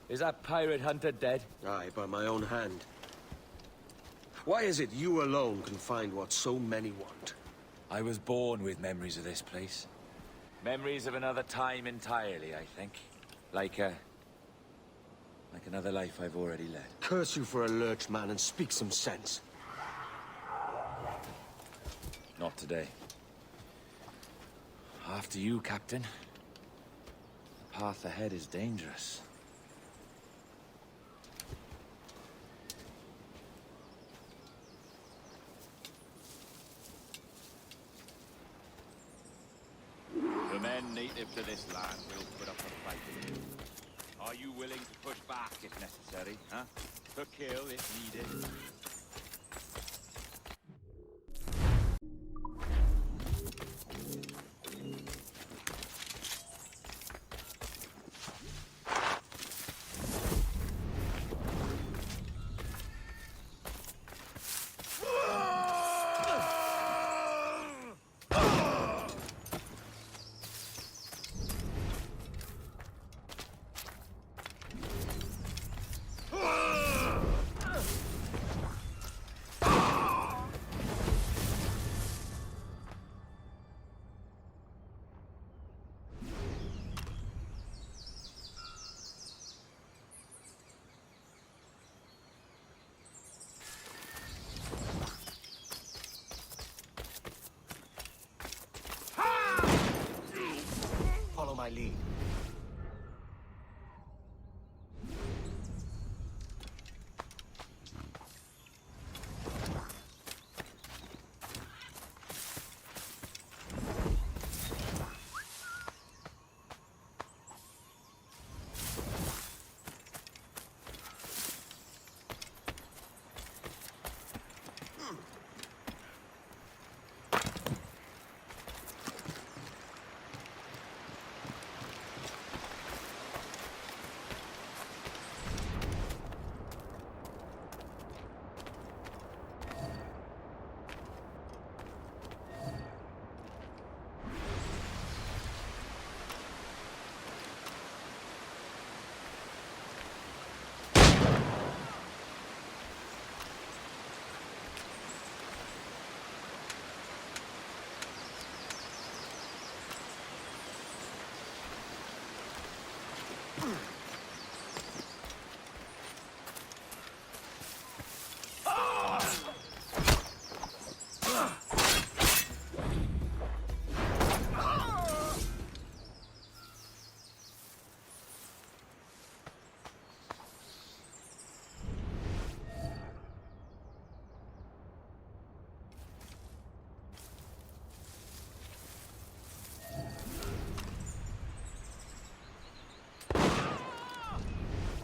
Is that pirate hunter dead? Aye, by my own hand. Why is it you alone can find what so many want? I was born with memories of this place. Memories of another time entirely, I think. Like another life I've already led. Curse you for a lurch, man, and speak some sense. Not today. After you, Captain. The path ahead is dangerous. The men native to this land will put up a fight. Are you willing to push back if necessary, huh? To kill if needed? Follow my lead.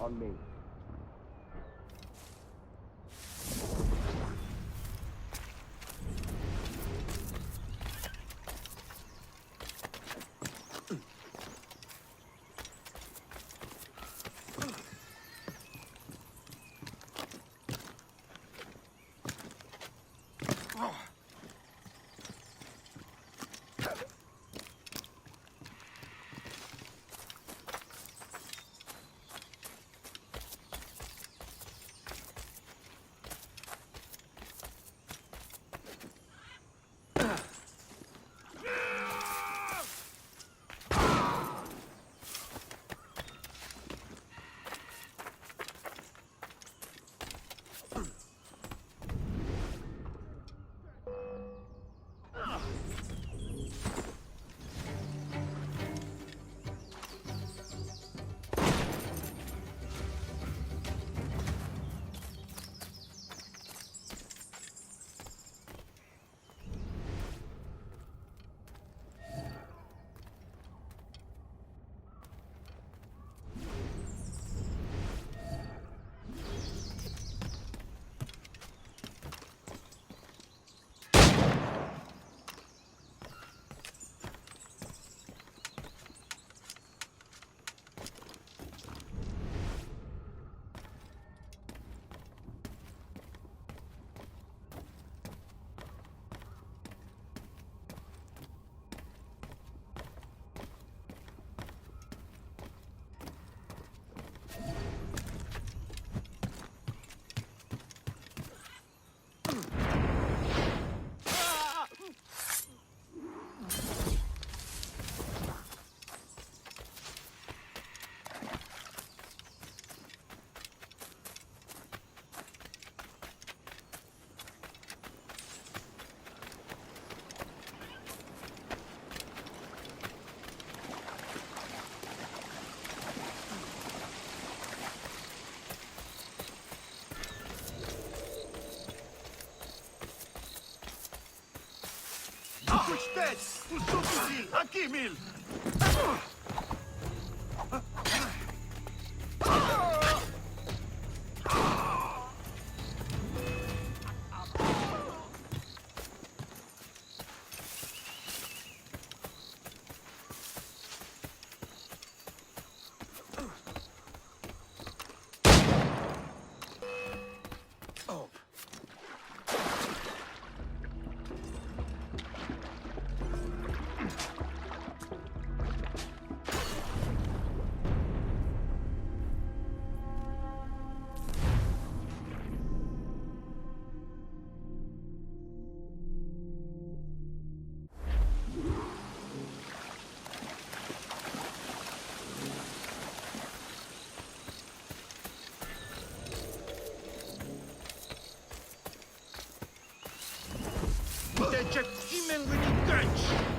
On me. dead! Tu sou fuzil! Aqui, Mil! Te Timen with the guns!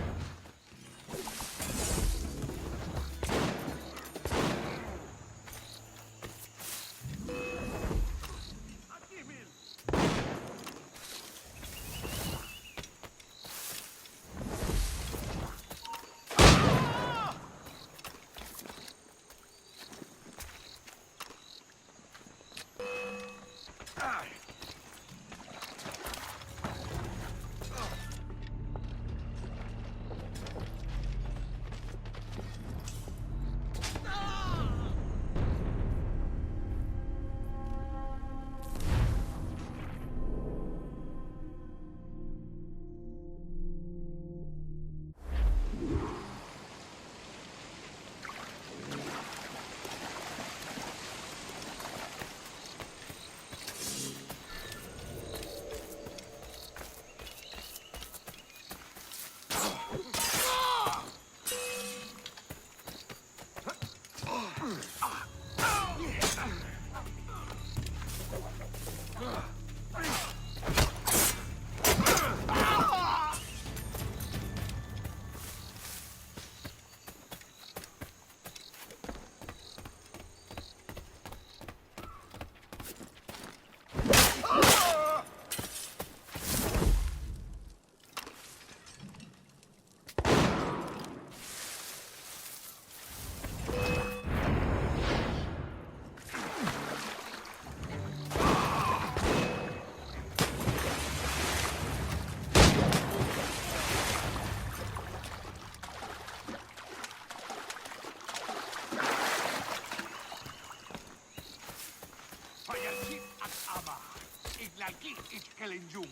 Kelenjung.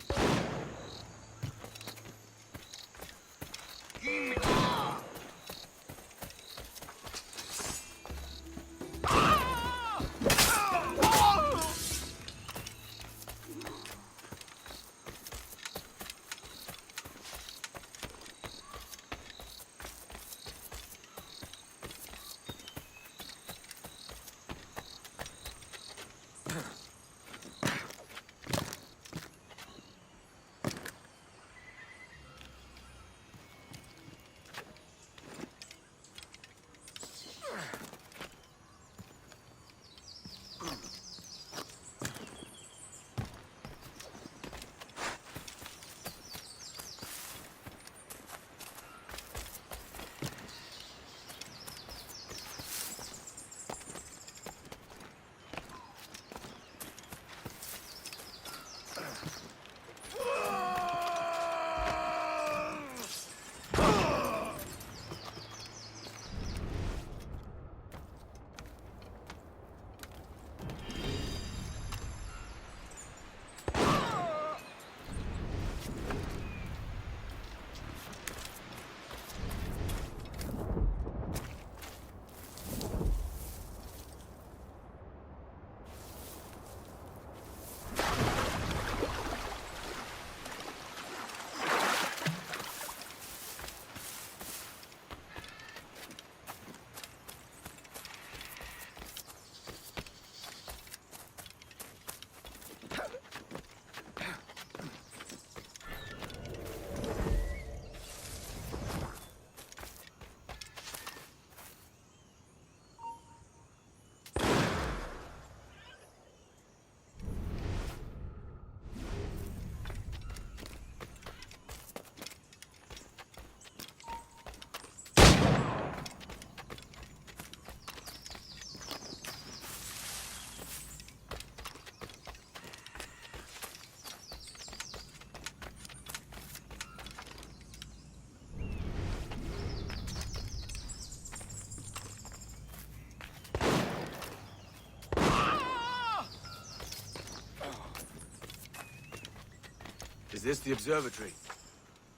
this the observatory?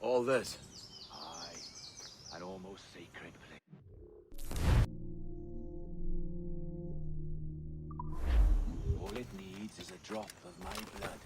All this? Aye, an almost sacred place. All it needs is a drop of my blood.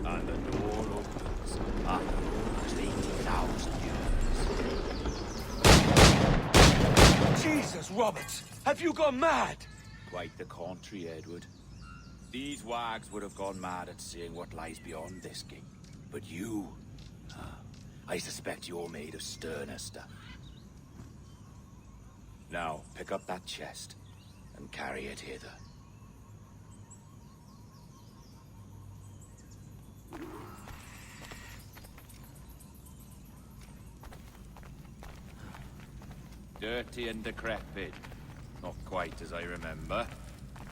And the door opens after almost 80,000 years. Jesus, Roberts! Have you gone mad? Quite the contrary, Edward. These wags would have gone mad at seeing what lies beyond this gate. But you... I suspect you're made of sterner stuff. Now, pick up that chest and carry it hither. Dirty and decrepit. Not quite as I remember,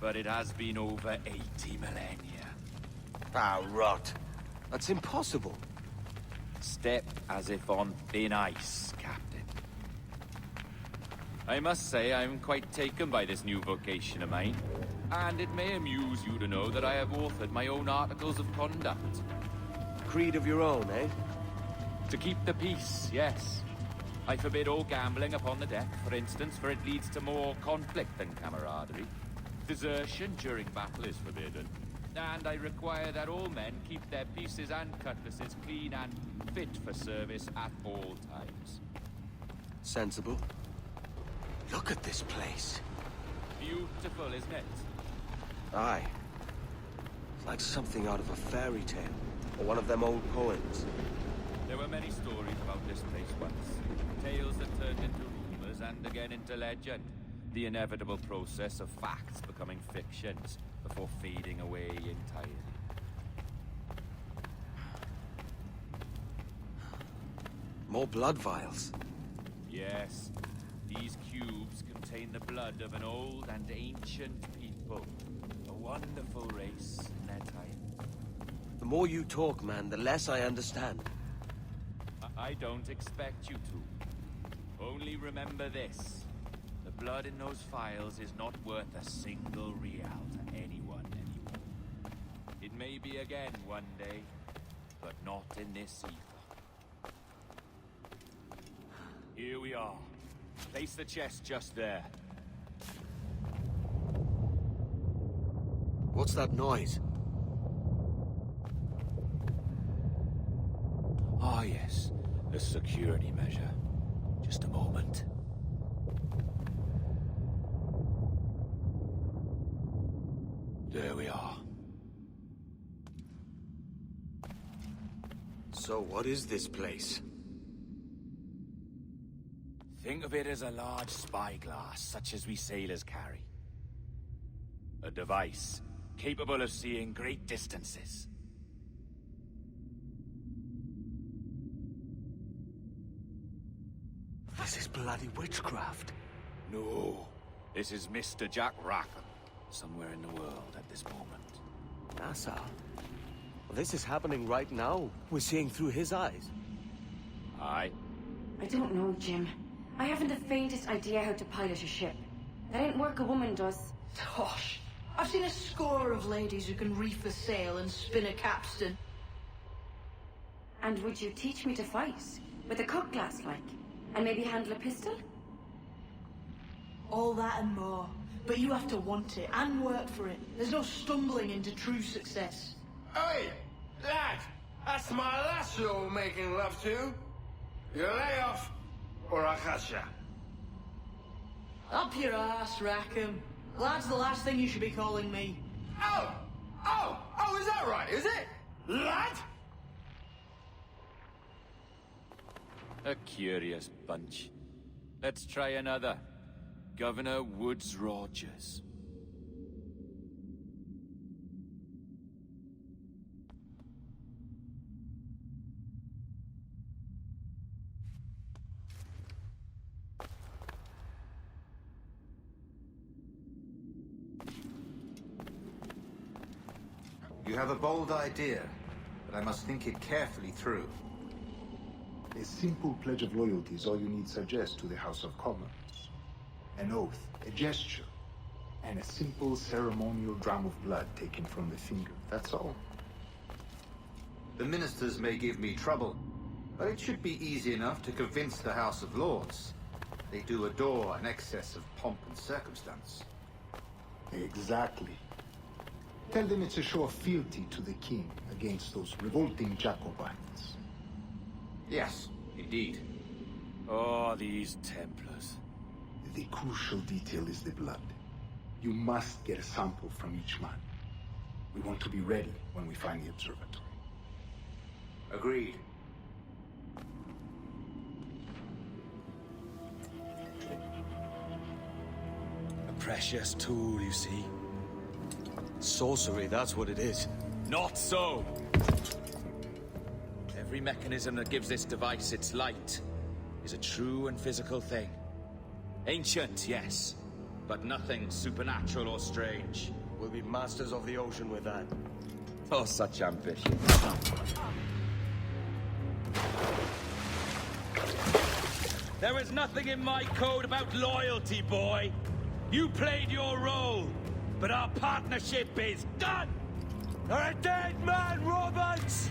but it has been over 80 millennia. Ah, rot. That's impossible. Step as if on thin ice, Captain. I must say I'm quite taken by this new vocation of mine, and it may amuse you to know that I have authored my own articles of conduct. Creed of your own, eh? To keep the peace, yes. I forbid all gambling upon the deck, for instance, for it leads to more conflict than camaraderie. Desertion during battle is forbidden. And I require that all men keep their pieces and cutlasses clean and fit for service at all times. Sensible. Look at this place. Beautiful, isn't it? Aye. It's like something out of a fairy tale, or one of them old poems. There were many stories about this place once. Tales that turned into rumors and again into legend. The inevitable process of facts becoming fictions before fading away entirely. More blood vials. Yes, these cubes contain the blood of an old and ancient people. A wonderful race in their time. The more you talk, man, the less I understand. I don't expect you to. Only remember this. The blood in those files is not worth a single real to anyone anymore. It may be again one day, but not in this ether. Here we are. Place the chest just there. What's that noise? Ah, yes. A security measure. Just a moment. There we are. So what is this place? Think of it as a large spyglass, such as we sailors carry. A device capable of seeing great distances. This is bloody witchcraft. No, this is Mr. Jack Rackham, somewhere in the world at this moment. NASA. Well, this is happening right now. We're seeing through his eyes. Aye. I don't know, Jim. I haven't the faintest idea how to pilot a ship. That ain't work a woman does. Tosh. I've seen a score of ladies who can reef a sail and spin a capstan. And would you teach me to fight? With a cutlass, like? And maybe handle a pistol? All that and more. But you have to want it and work for it. There's no stumbling into true success. Hey, lad, that's my lass you're making love to. You lay off, or I catch ya. Up your ass, Rackham. Lad's the last thing you should be calling me. Oh, is that right, is it? Lad? A curious bunch. Let's try another. Governor Woods Rogers. You have a bold idea, but I must think it carefully through. A simple pledge of loyalty is all you need suggest to the House of Commons. An oath, a gesture, and a simple ceremonial dram of blood taken from the finger. That's all. The ministers may give me trouble, but it should be easy enough to convince the House of Lords. They do adore an excess of pomp and circumstance. Exactly. Tell them it's a show of fealty to the king against those revolting Jacobites. Yes, indeed. Oh, these Templars. The crucial detail is the blood. You must get a sample from each man. We want to be ready when we find the observatory. Agreed. A precious tool, you see. Sorcery, that's what it is. Not so! Every mechanism that gives this device its light is a true and physical thing. Ancient, yes, but nothing supernatural or strange. We'll be masters of the ocean with that. Oh, such ambition. There is nothing in my code about loyalty, boy. You played your role, but our partnership is done! You're a dead man, Roberts!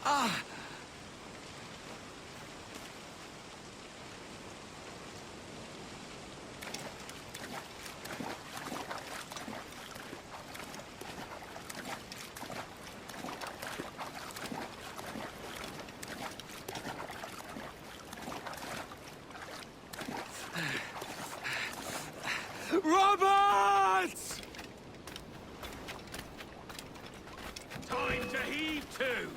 Ah! Roberts! Time to heave to!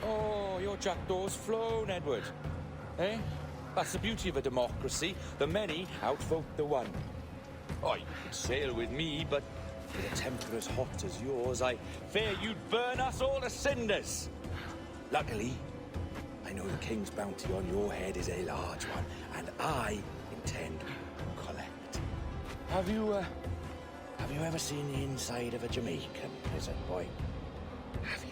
Oh, your jackdaw's flown, Edward. Eh? That's the beauty of a democracy. The many outvote the one. Oh, you could sail with me, but with a temper as hot as yours, I fear you'd burn us all to cinders. Luckily, I know the king's bounty on your head is a large one, and I intend to collect. Have you ever seen the inside of a Jamaican prison, boy? Have you?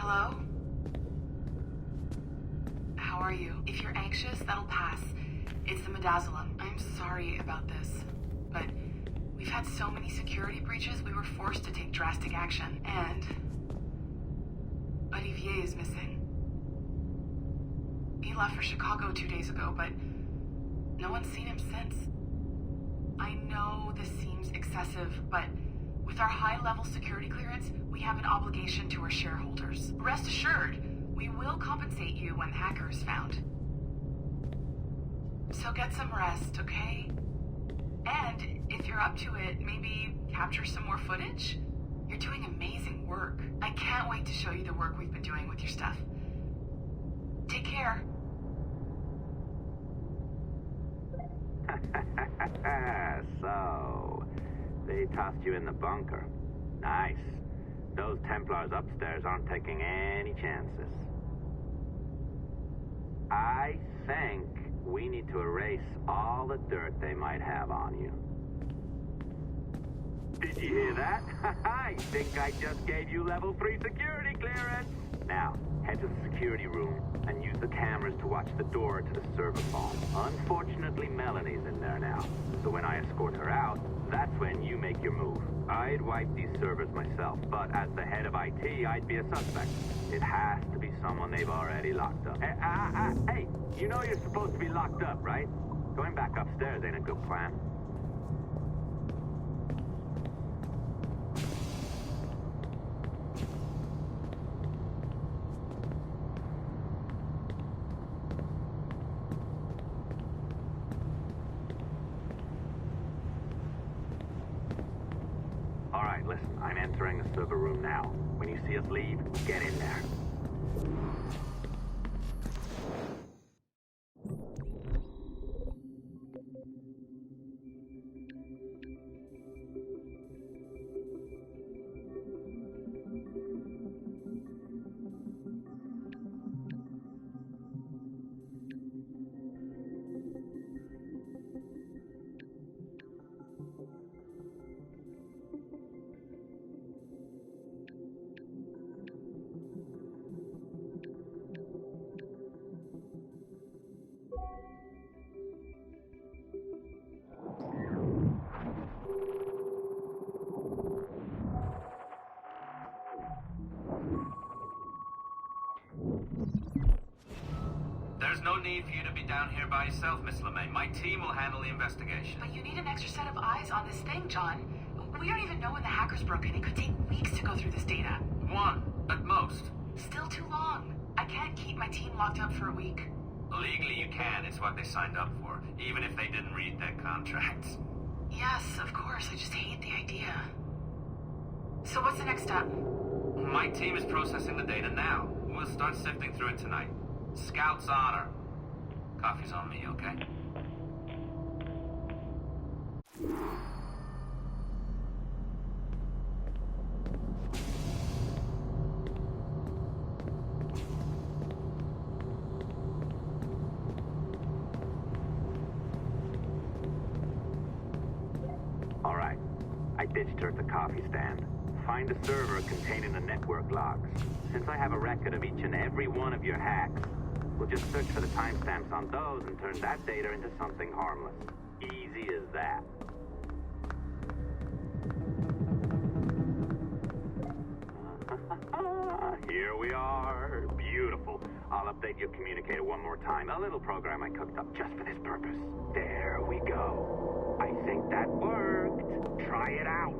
Hello? How are you? If you're anxious, that'll pass. It's the midazolam. I'm sorry about this, but we've had so many security breaches, we were forced to take drastic action. And Olivier is missing. He left for Chicago 2 days ago, but no one's seen him since. I know this seems excessive, but with our high-level security clearance, we have an obligation to our shareholders. Rest assured, we will compensate you when the hacker is found. So get some rest, okay? And if you're up to it, maybe capture some more footage? You're doing amazing work. I can't wait to show you the work we've been doing with your stuff. Take care. So, they tossed you in the bunker. Nice. Those Templars upstairs aren't taking any chances. I think we need to erase all the dirt they might have on you. Did you hear that? I think I just gave you level 3 security clearance. Now, head to the security room and use the cameras to watch the door to the server phone. Unfortunately, Melanie's in there now. So when I escort her out, that's when you make your move. I'd wipe these servers myself, but as the head of IT, I'd be a suspect. It has to be someone they've already locked up. Hey, you know you're supposed to be locked up, right? Going back upstairs ain't a good plan. Listen, I'm entering the server room now. When you see us leave, get in there. be down here by yourself, Miss LeMay. My team will handle the investigation. But you need an extra set of eyes on this thing, John. We don't even know when the hackers broke in. It could take weeks to go through this data. One, at most. Still too long. I can't keep my team locked up for a week. Legally you can. It's what they signed up for, even if they didn't read their contracts. Yes, of course. I just hate the idea. So what's the next step? My team is processing the data now. We'll start sifting through it tonight. Scout's honor. Coffee's on me, okay? All right. I ditched her at the coffee stand. Find a server containing the network logs. Since I have a record of each and every one of your hacks, we'll just search for the timestamps on those and turn that data into something harmless. Easy as that. Here we are. Beautiful. I'll update your communicator one more time. A little program I cooked up just for this purpose. There we go. I think that worked. Try it out.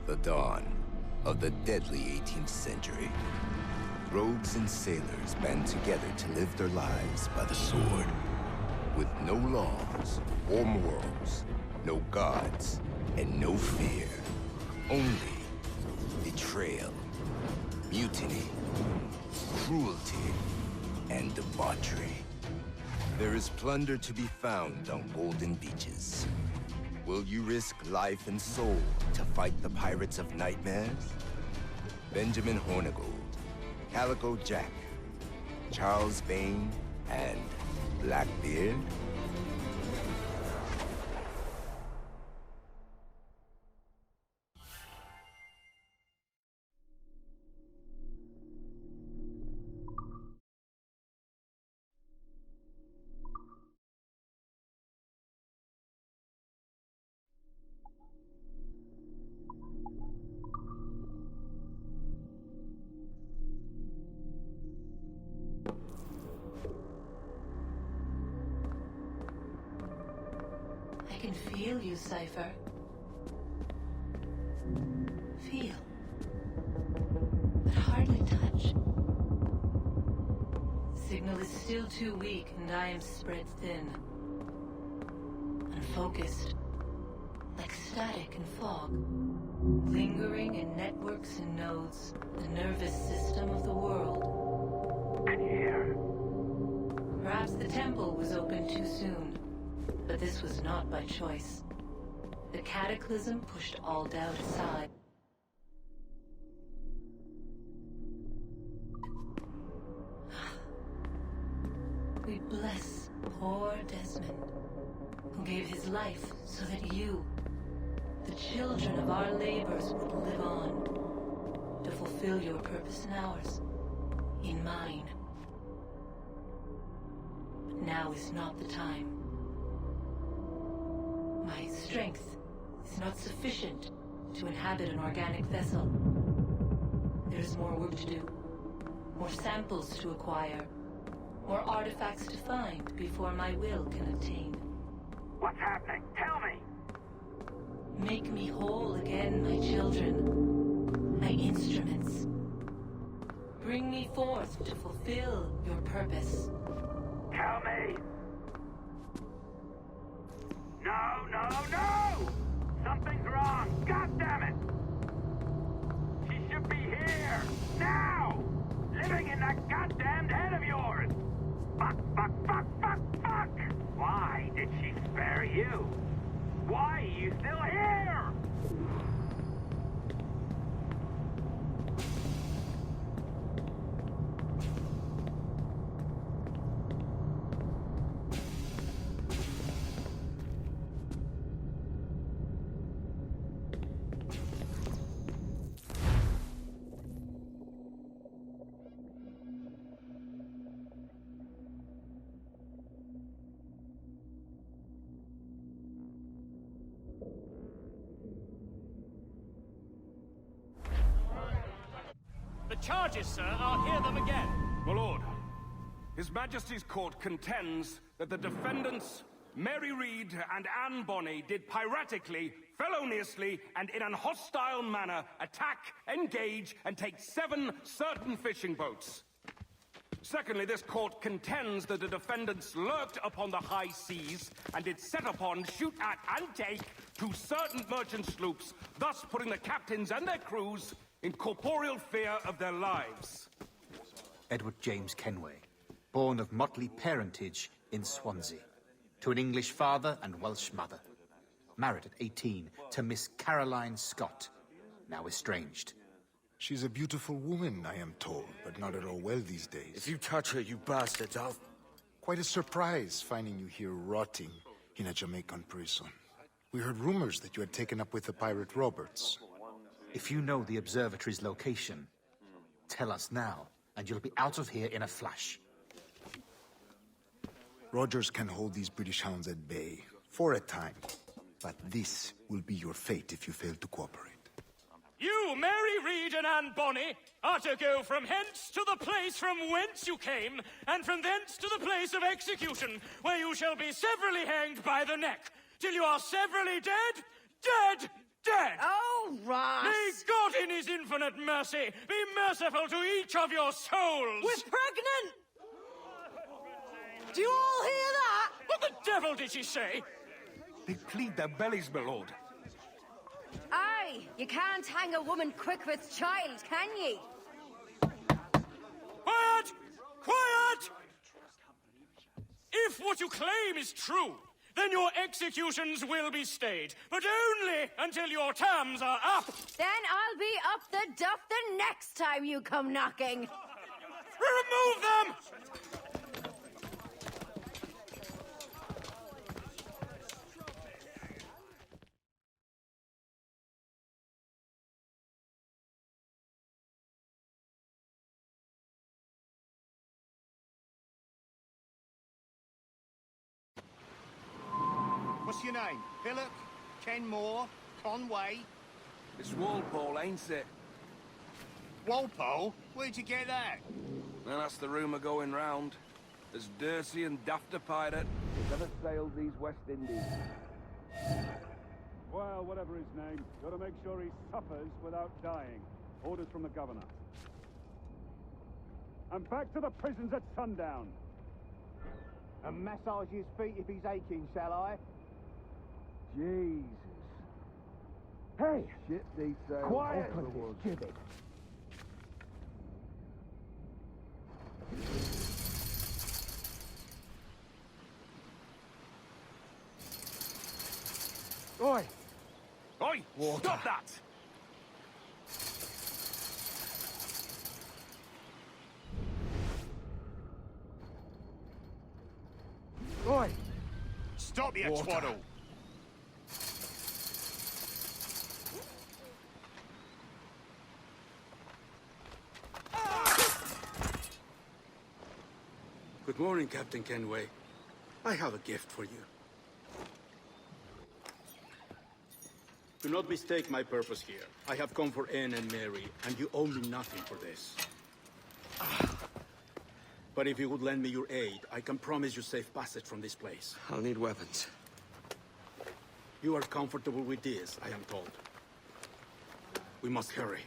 The dawn of the deadly 18th century. Rogues and sailors band together to live their lives by the sword. With no laws or morals, no gods, and no fear. Only betrayal, mutiny, cruelty, and debauchery. There is plunder to be found on golden beaches. Will you risk life and soul to fight the pirates of nightmares? Benjamin Hornigold, Calico Jack, Charles Vane, and Blackbeard? feel you, Cypher. Feel. But hardly touch. Signal is still too weak, and I am spread thin. Unfocused. Like static and fog. Lingering in networks and nodes. The nervous system of the world. Can you hear? Perhaps the temple was opened too soon. But this was not by choice. The cataclysm pushed all doubt aside. We bless poor Desmond, who gave his life so that you, the children of our labors, would live on, to fulfill your purpose in ours, in mine. But now is not the time. My strength is not sufficient to inhabit an organic vessel. There is more work to do, more samples to acquire, more artifacts to find before my will can obtain. What's happening? Tell me! Make me whole again, my children, my instruments. Bring me forth to fulfill your purpose. Tell me! No, no, no! Something's wrong! God damn it! She should be here! Now! Living in that goddamned head of yours! Fuck, fuck, fuck, fuck, fuck! Why did she spare you? Why are you still here? The charges, sir. I'll hear them again. My lord, His Majesty's court contends that the defendants, Mary Reed and Anne Bonny, did piratically, feloniously, and in an hostile manner attack, engage, and take 7 certain fishing boats. Secondly, this court contends that the defendants lurked upon the high seas and did set upon, shoot at, and take 2 certain merchant sloops, thus putting the captains and their crews in corporeal fear of their lives. Edward James Kenway, born of motley parentage in Swansea, to an English father and Welsh mother. Married at 18 to Miss Caroline Scott, now estranged. She's a beautiful woman, I am told, but not at all well these days. If you touch her, you bastards, I'll... Quite a surprise finding you here rotting in a Jamaican prison. We heard rumors that you had taken up with the pirate Roberts. If you know the observatory's location, tell us now, and you'll be out of here in a flash. Rogers can hold these British hounds at bay, for a time. But this will be your fate if you fail to cooperate. You, Mary Reed and Anne Bonny, are to go from hence to the place from whence you came, and from thence to the place of execution, where you shall be severally hanged by the neck, till you are severally dead, dead, dead! Oh, Ross! May God in his infinite mercy be merciful to each of your souls! We're pregnant! Do you all hear that? What the devil did she say? They plead their bellies, my lord. Aye, you can't hang a woman quick with child, can ye? Quiet! Quiet! If what you claim is true, then your executions will be stayed, but only until your terms are up. Then I'll be up the duff the next time you come knocking. Remove them! What's your name? Billock? Kenmore? Conway? It's Walpole, ain't it? Walpole? Where'd you get that? Well, that's the rumour going round. As dirty and daft a pirate as ever sailed these West Indies. Well, whatever his name, gotta make sure he suffers without dying. Orders from the governor. And back to the prisons at sundown. And massage his feet if he's aching, shall I? Jesus. Hey! Ship detail. Quiet, Jimmy. Oi! Oi! Water. Stop that! Oi! Stop your Water. twaddle! Good morning, Captain Kenway. I have a gift for you. Do not mistake my purpose here. I have come for Anne and Mary, and you owe me nothing for this. But if you would lend me your aid, I can promise you safe passage from this place. I'll need weapons. You are comfortable with this, I am told. We must hurry.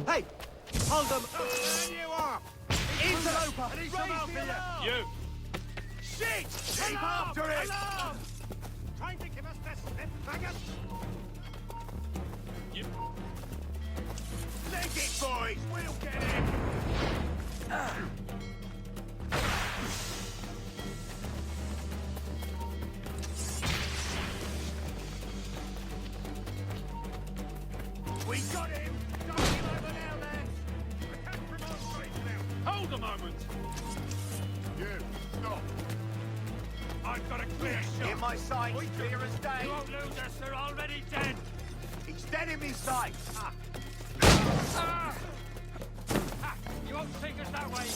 Hey! Hold them! There you are! Interloper! Raise the alarm! You! Shit! Keep after him! Alarm! Trying to give us the slip, faggot! You... Leg it, boys! We'll get him! We got him! Got him over now, lads! Attack from all sides now! Hold a moment! You, stop! I've got a clear shot! In my sight, clear as day! You won't lose us, they're already dead! He's dead in me sight! Ah! Ah! You won't take us that way!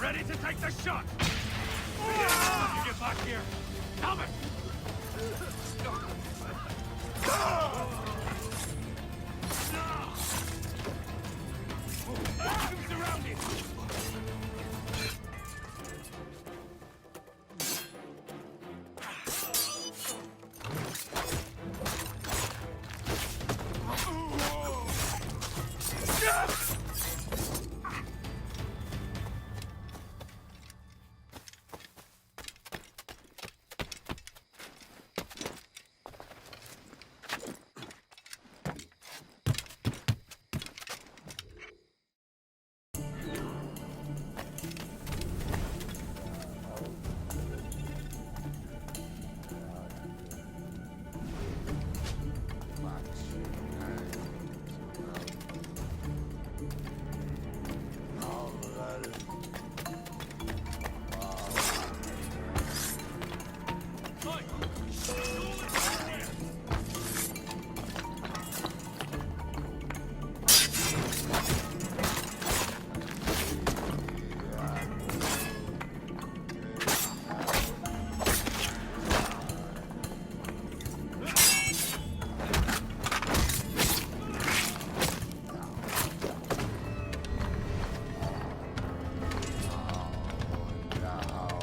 Ready to take the shot! You get back here! Helmet! Who's around it?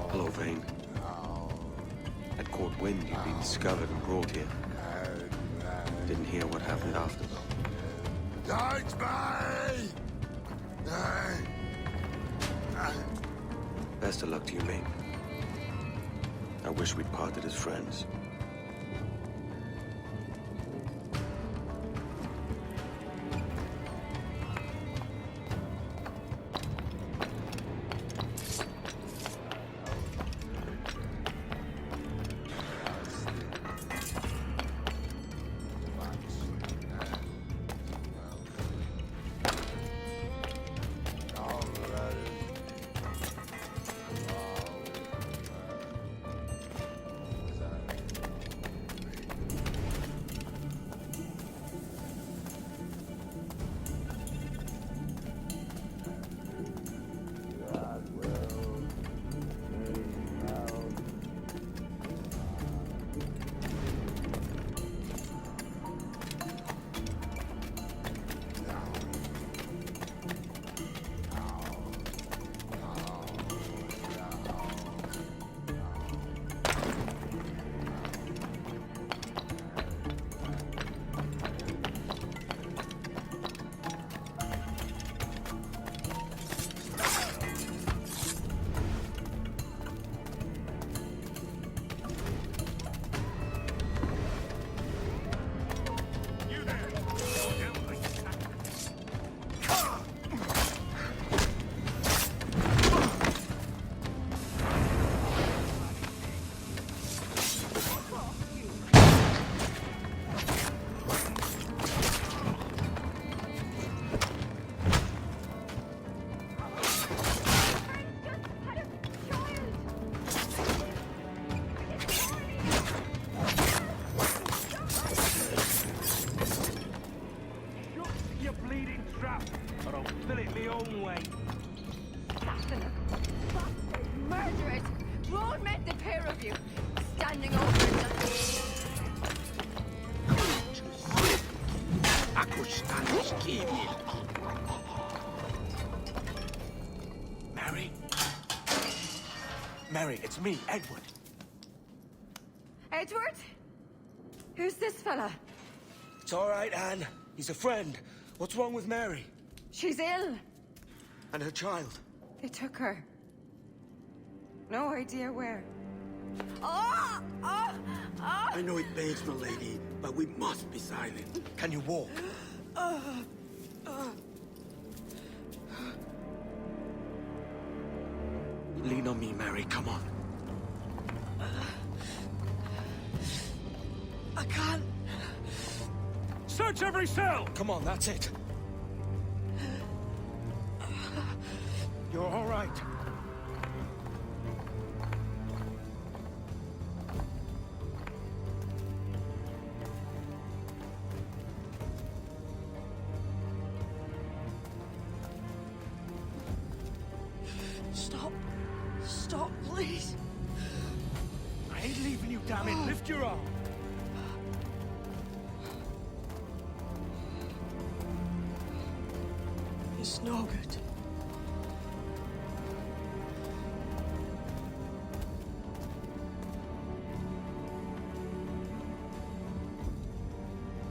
Hello, Vane. I'd caught wind you'd been discovered and brought here. Didn't hear what happened after, though. Don't me! Best of luck to you, mate. I wish we'd parted as friends. Mary, it's me, Edward. Edward? Who's this fella? It's all right, Anne. He's a friend. What's wrong with Mary? She's ill. And her child? They took her. No idea where. Oh! Oh! Oh! I know it pains my lady, but we must be silent. Can you walk? Lean on me, Mary. Come on. I can't. Search every cell! Come on, that's it. You're all right. Stop. Stop, please. I ain't leaving you, damn it. Lift your arm. It's no good.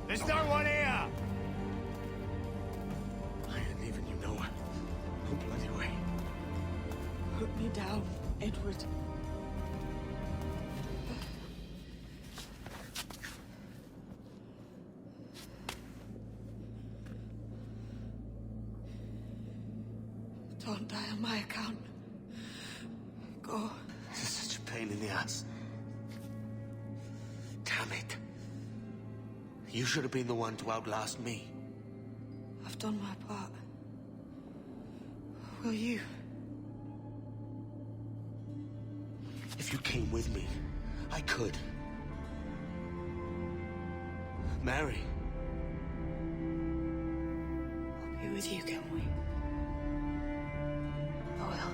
There's no one here! I ain't leaving you nowhere. No bloody way. Put me down, Edward. Don't die on my account. Go. This is such a pain in the ass. Damn it. You should have been the one to outlast me. I've done my part. Will you? If you came with me, I could. Mary. I'll be with you, Kenway. I will.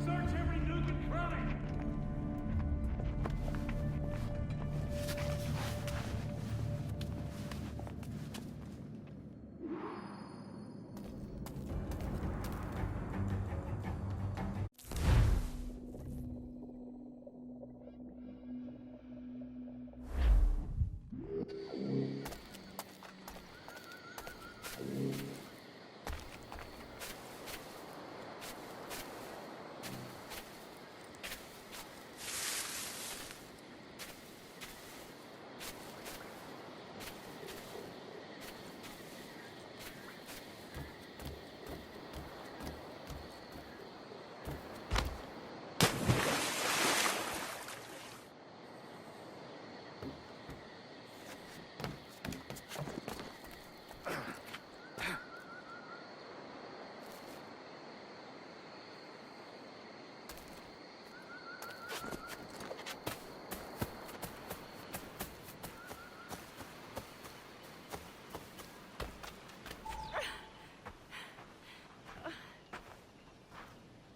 Search every nook and cranny!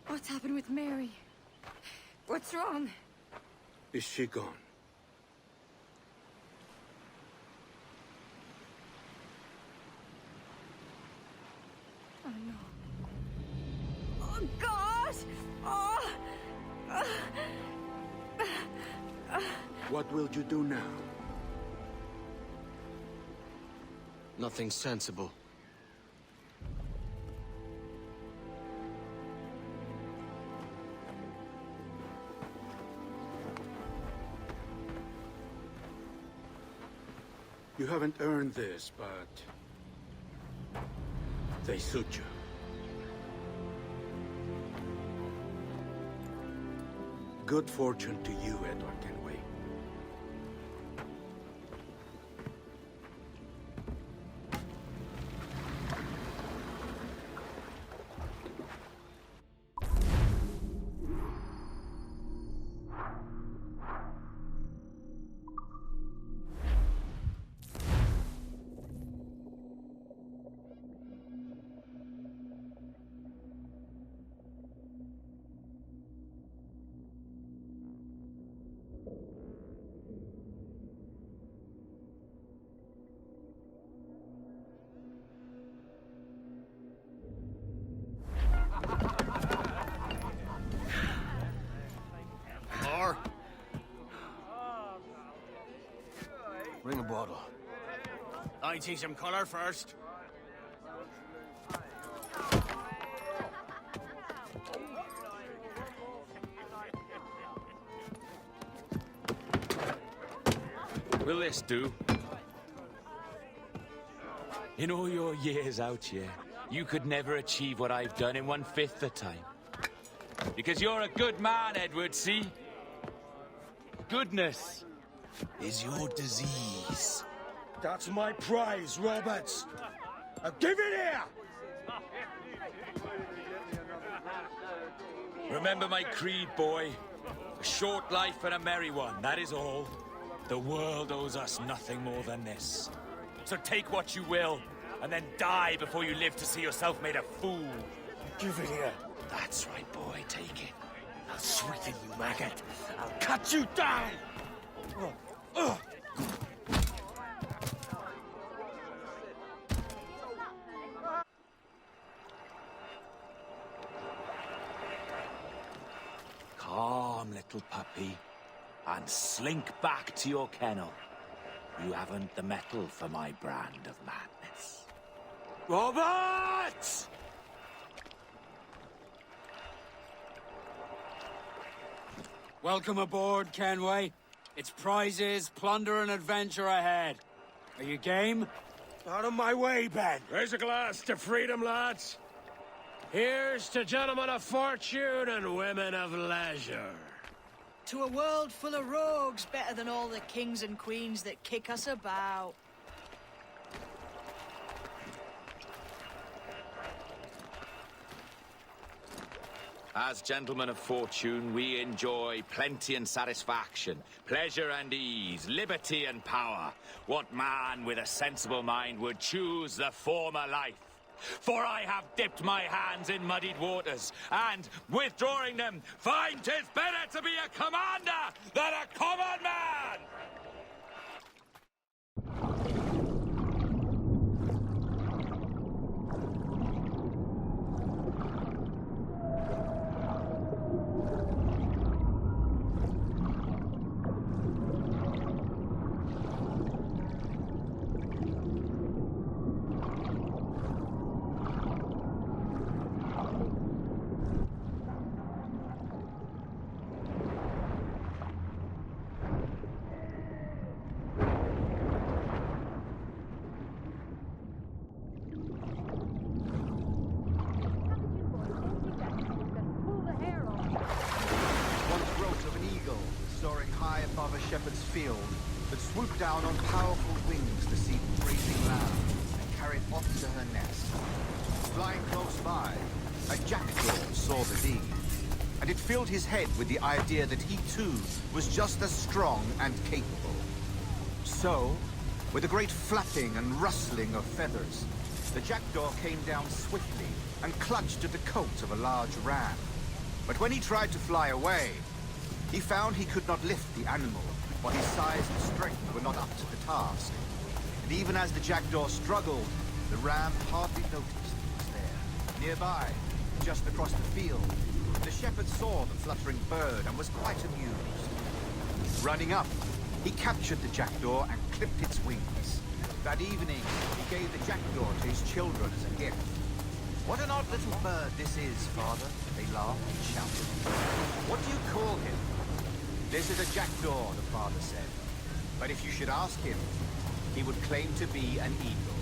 What's happened with Mary? What's wrong? Is she gone? Oh, no. Oh, God! Oh! What will you do now? Nothing sensible. You haven't earned this, but they suit you. Good fortune to you, Edward Kenway. Bring a bottle. I teach him color first. Will this do? In all your years out here, you could never achieve what I've done in 1/5 the time. Because you're a good man, Edward, see? Goodness is your disease. That's my prize, Roberts. Now give it here! Remember my creed, boy. A short life and a merry one, that is all. The world owes us nothing more than this. So take what you will, and then die before you live to see yourself made a fool. Give it here. That's right, boy, take it. I'll sweeten you, maggot. I'll cut you down! Calm, little puppy, and slink back to your kennel. You haven't the mettle for my brand of madness. Robert! Welcome aboard, Kenway. It's prizes, plunder, and adventure ahead. Are you game? Out of my way, Ben. Raise a glass to freedom, lads. Here's to gentlemen of fortune and women of leisure. To a world full of rogues, better than all the kings and queens that kick us about. As gentlemen of fortune, we enjoy plenty and satisfaction, pleasure and ease, liberty and power. What man with a sensible mind would choose the former life? For I have dipped my hands in muddied waters, and, withdrawing them, find 'tis better to be a commander than a common man! Shepherd's field that swooped down on powerful wings to seek grazing lamb and carried off to her nest. Flying close by, a jackdaw saw the deed, and it filled his head with the idea that he too was just as strong and capable. So, with a great flapping and rustling of feathers, the jackdaw came down swiftly and clutched at the coat of a large ram. But when he tried to fly away, he found he could not lift the animal, for his size and strength were not up to the task. And even as the jackdaw struggled, the ram hardly noticed he was there. Nearby, just across the field, the shepherd saw the fluttering bird and was quite amused. Running up, he captured the jackdaw and clipped its wings. That evening, he gave the jackdaw to his children as a gift. "What an odd little bird this is, Father," they laughed and shouted. "What do you call him?" "This is a jackdaw," the father said. "But if you should ask him, he would claim to be an eagle."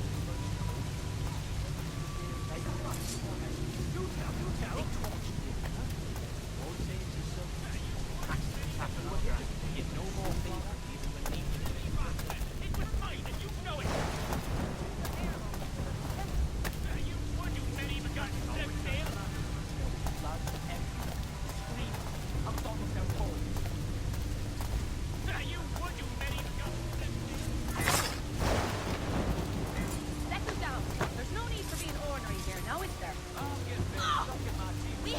Settle down. There's no need for being ornery here, now is there? We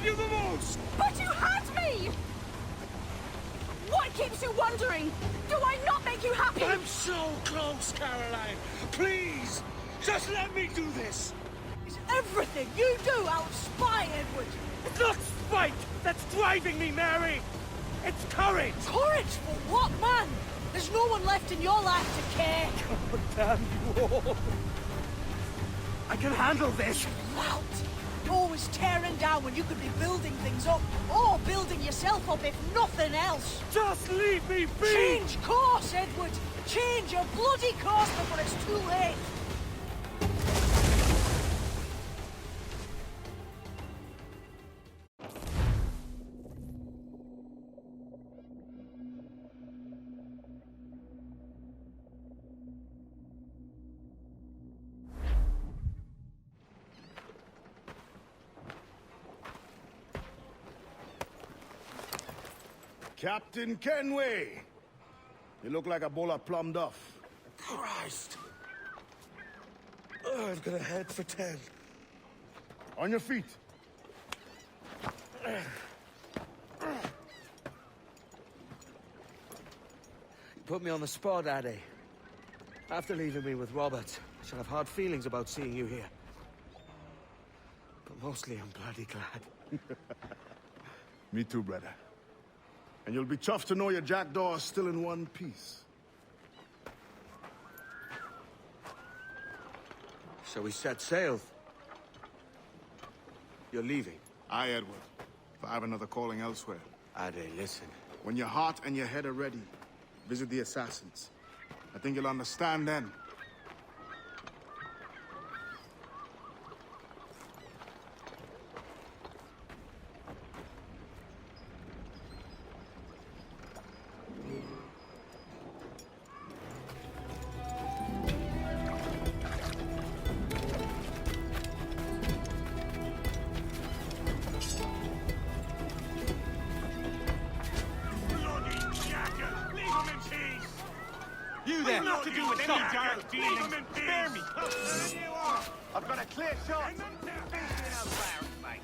needed you the most! But you had me! What keeps you wondering? Do I not make you happy? I'm so close, Caroline! Please! Just let me do this! Is everything you do out of spite, Edward? It's not spite that's driving me, Mary! It's courage! Courage for what, man? There's no one left in your life to care. Oh, damn you all! I can handle this! Loud! Always tearing down when you could be building things up, or building yourself up if nothing else. Just leave me be! Change course, Edward! Change your bloody course before it's too late! Captain Kenway! You look like a bowl of plum duff. Christ! Oh, I've got a head for 10. On your feet. You put me on the spot, Addy. After leaving me with Robert, I shall have hard feelings about seeing you here. But mostly I'm bloody glad. Me too, brother. And you'll be chuffed to know your jackdaw is still in one piece. So we set sail. You're leaving? Aye, Edward. If I have another calling elsewhere. Ade, listen. When your heart and your head are ready, visit the assassins. I think you'll understand then. You there? Not to do with any dark dealings. Spare me. I've got a clear shot. Thinking of Clarence, mate.